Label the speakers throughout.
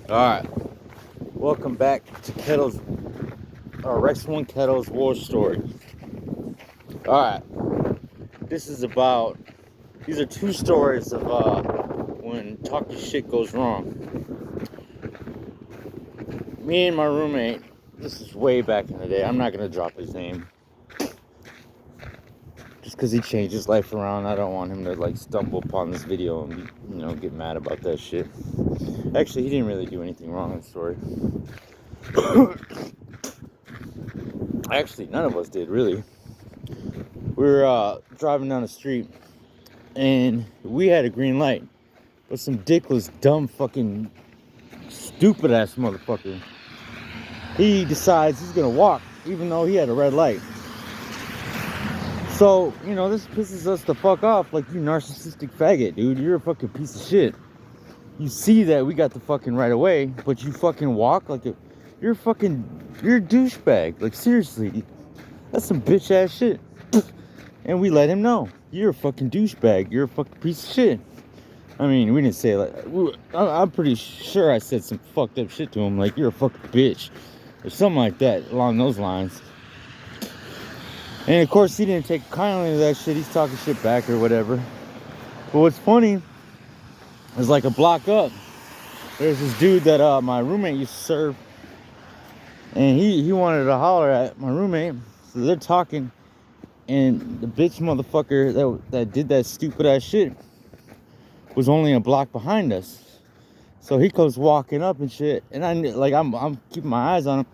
Speaker 1: Alright, welcome back to Rex 1 Kettle's War Story. Alright, these are two stories of when talking shit goes wrong. Me and my roommate, this is way back in the day, I'm not gonna drop his name. Just because he changed his life around, I don't want him to like stumble upon this video and get mad about that shit. Actually, he didn't really do anything wrong in the story. Actually, none of us did, really. We were driving down the street, and we had a green light. But some dickless, dumb, fucking, stupid-ass motherfucker, he decides he's gonna walk, even though he had a red light. So, this pisses us the fuck off, like, you narcissistic faggot, dude. You're a fucking piece of shit. You see that we got the fucking right of way, but you fucking walk like you're a douchebag. Like, seriously, that's some bitch ass shit. And we let him know, you're a fucking douchebag. You're a fucking piece of shit. I mean, we didn't say it like, I'm pretty sure I said some fucked up shit to him, like, you're a fucking bitch, or something like that, along those lines. And of course, he didn't take kindly to that shit. He's talking shit back or whatever. But what's funny is, like, a block up, there's this dude that my roommate used to serve, and he wanted to holler at my roommate. So they're talking, and the bitch motherfucker that did that stupid ass shit was only a block behind us. So he comes walking up and shit, and I'm keeping my eyes on him,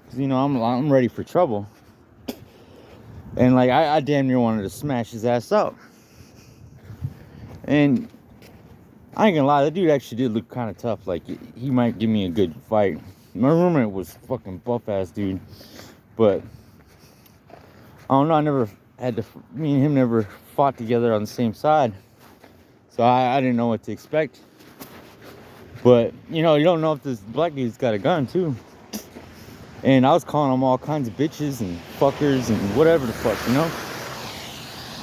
Speaker 1: because I'm ready for trouble. And like I damn near wanted to smash his ass out. And I ain't gonna lie, that dude actually did look kind of tough. Like, he might give me a good fight. My roommate was fucking buff ass dude, but I don't know. Me and him never fought together on the same side, so I didn't know what to expect. But you don't know if this black dude's got a gun too. And I was calling them all kinds of bitches and fuckers and whatever the fuck,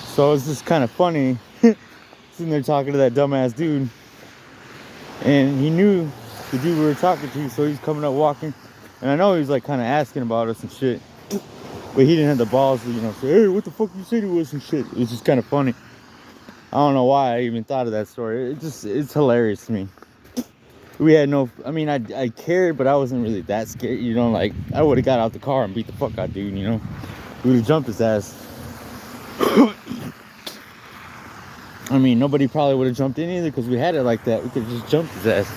Speaker 1: So it's just kind of funny sitting there talking to that dumbass dude. And he knew the dude we were talking to, so he's coming up walking. And I know he was like kind of asking about us and shit. But he didn't have the balls to, say, hey, what the fuck you say to us and shit. It was just kind of funny. I don't know why I even thought of that story. It's hilarious to me. We had I cared, but I wasn't really that scared, like, I would have got out the car and beat the fuck out dude, we would have jumped his ass. I mean, nobody probably would have jumped in either, because we had it like that. We could have just jumped his ass.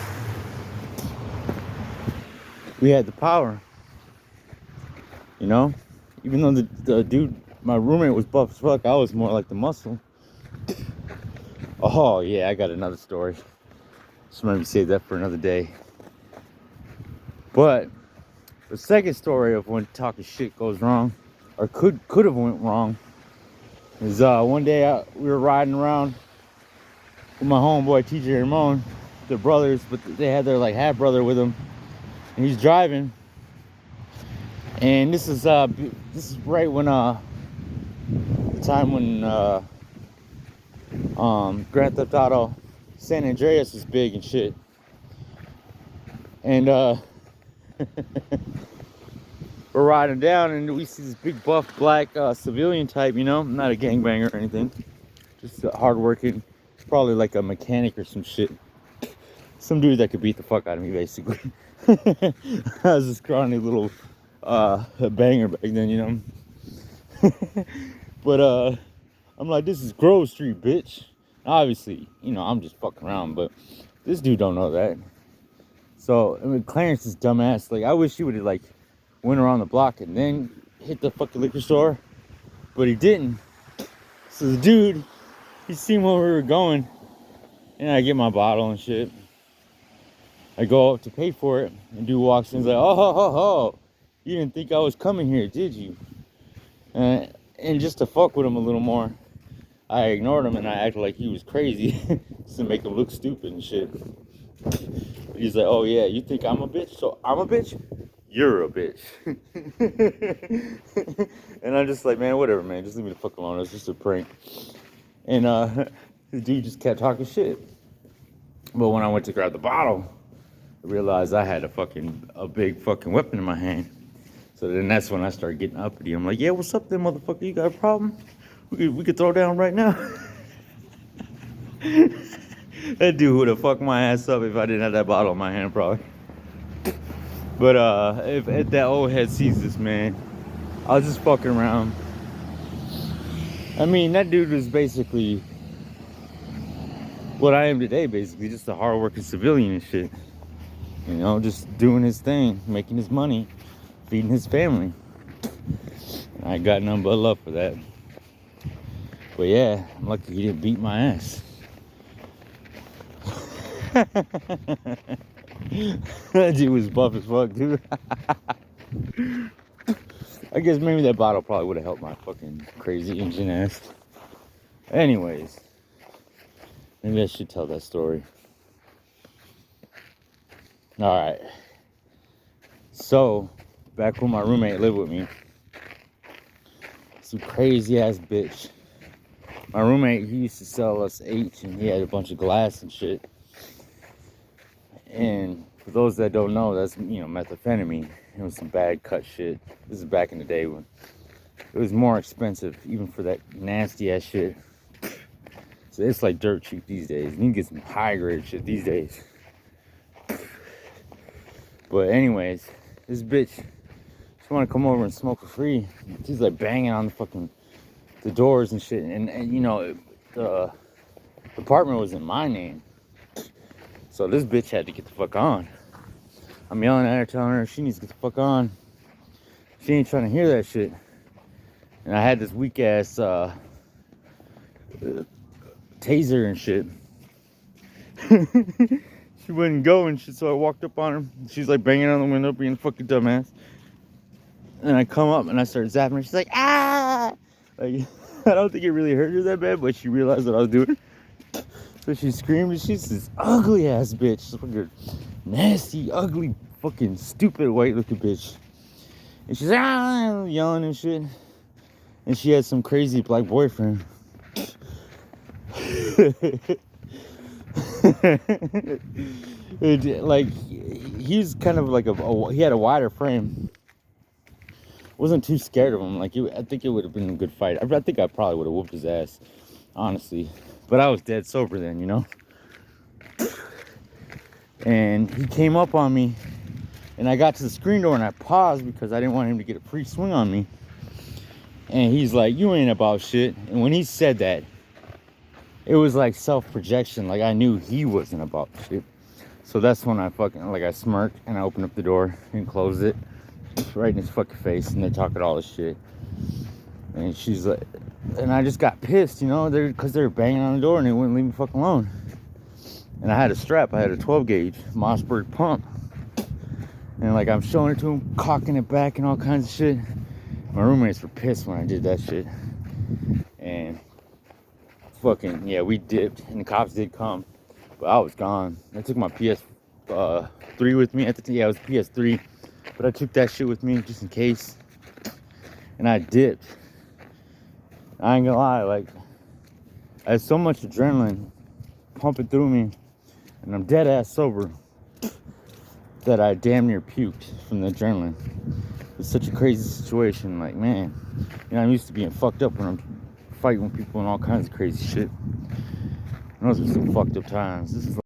Speaker 1: We had the power, even though the dude, my roommate, was buff as fuck, I was more like the muscle. Oh yeah, I got another story. So maybe save that for another day. But the second story of when talking shit goes wrong, or could have went wrong, is one day we were riding around with my homeboy TJ Ramon, their brothers, but they had their like half brother with them, and he's driving. And this is right when the time when Grand Theft Auto San Andreas was big and shit. And we're riding down, and we see this big buff black civilian type, not a gangbanger or anything, just hardworking, probably like a mechanic or some shit, some dude that could beat the fuck out of me, basically. I was this scrawny little banger back then, But I'm like, this is Grove Street, bitch. Obviously, I'm just fucking around, but this dude don't know that. So Clarence is dumbass. Like, I wish he would have like went around the block and then hit the fucking liquor store, but he didn't. So the dude, he seen where we were going, and I get my bottle and shit. I go up to pay for it, and dude walks in and is like, oh, ho, ho, ho. You didn't think I was coming here, did you? And just to fuck with him a little more, I ignored him and I acted like he was crazy just to make him look stupid and shit. He's like, oh yeah, you think I'm a bitch? So I'm a bitch? You're a bitch. And I'm just like, man, whatever, man. Just leave me the fuck alone. It's just a prank. And the dude just kept talking shit. But when I went to grab the bottle, realized I had a big fucking weapon in my hand. So then that's when I started getting uppity. I'm like, yeah, what's up there, motherfucker? You got a problem? We could throw down right now. That dude would have fucked my ass up if I didn't have that bottle in my hand, probably. But if that old head sees this, man, I was just fucking around. I mean, that dude was basically what I am today, basically, just a hardworking civilian and shit. You know, just doing his thing, making his money, feeding his family. And I got nothing but love for that. But yeah, I'm lucky he didn't beat my ass. That dude was buff as fuck, dude. I guess maybe that bottle probably would have helped my fucking crazy engine ass. Anyways, maybe I should tell that story. Alright. So, back when my roommate lived with me, some crazy ass bitch. My roommate, he used to sell us H, and he had a bunch of glass and shit. And for those that don't know, that's, you know, methamphetamine. It was some bad cut shit. This is back in the day when it was more expensive, even for that nasty ass shit. So it's like dirt cheap these days. You can get some high grade shit these days. But anyways, this bitch, she wanted to come over and smoke for free. She's like banging on the doors and shit. And you know, the apartment was in my name. So this bitch had to get the fuck on. I'm yelling at her, telling her she needs to get the fuck on. She ain't trying to hear that shit. And I had this weak ass taser and shit. She wouldn't go and shit, so I walked up on her. She's like banging on the window, being a fucking dumbass. And I come up and I start zapping her. She's like, ah! Like, I don't think it really hurt her that bad, but she realized what I was doing. So she screamed, and she's this ugly ass bitch. Fucking nasty, ugly, fucking stupid white looking bitch. And she's yelling and shit. And she had some crazy black boyfriend. Like, he's kind of like he had a wider frame. Wasn't too scared of him. Like, I think it would have been a good fight. I think I probably would have whooped his ass, honestly. But I was dead sober then, you know? And he came up on me, and I got to the screen door, and I paused because I didn't want him to get a free swing on me. And he's like, you ain't about shit. And when he said that, it was like self-projection. Like, I knew he wasn't about shit. So that's when I smirked, and I opened up the door and closed it right in his fucking face, and they're talking all this shit. And she's like, and I just got pissed, you know, because they were banging on the door and they wouldn't leave me fucking alone. And I had a strap. I had a 12 gauge Mossberg pump. And like, I'm showing it to him, cocking it back and all kinds of shit. My roommates were pissed when I did that shit. And fucking, yeah, we dipped. And the cops did come. But I was gone. I took my PS3 with me. Yeah, it was PS3. But I took that shit with me just in case. And I dipped. I ain't gonna lie, like, I had so much adrenaline pumping through me, and I'm dead ass sober, that I damn near puked from the adrenaline. It's such a crazy situation. Like, man, you know, I'm used to being fucked up when I'm fighting with people and all kinds of crazy shit. And those were some fucked up times. This is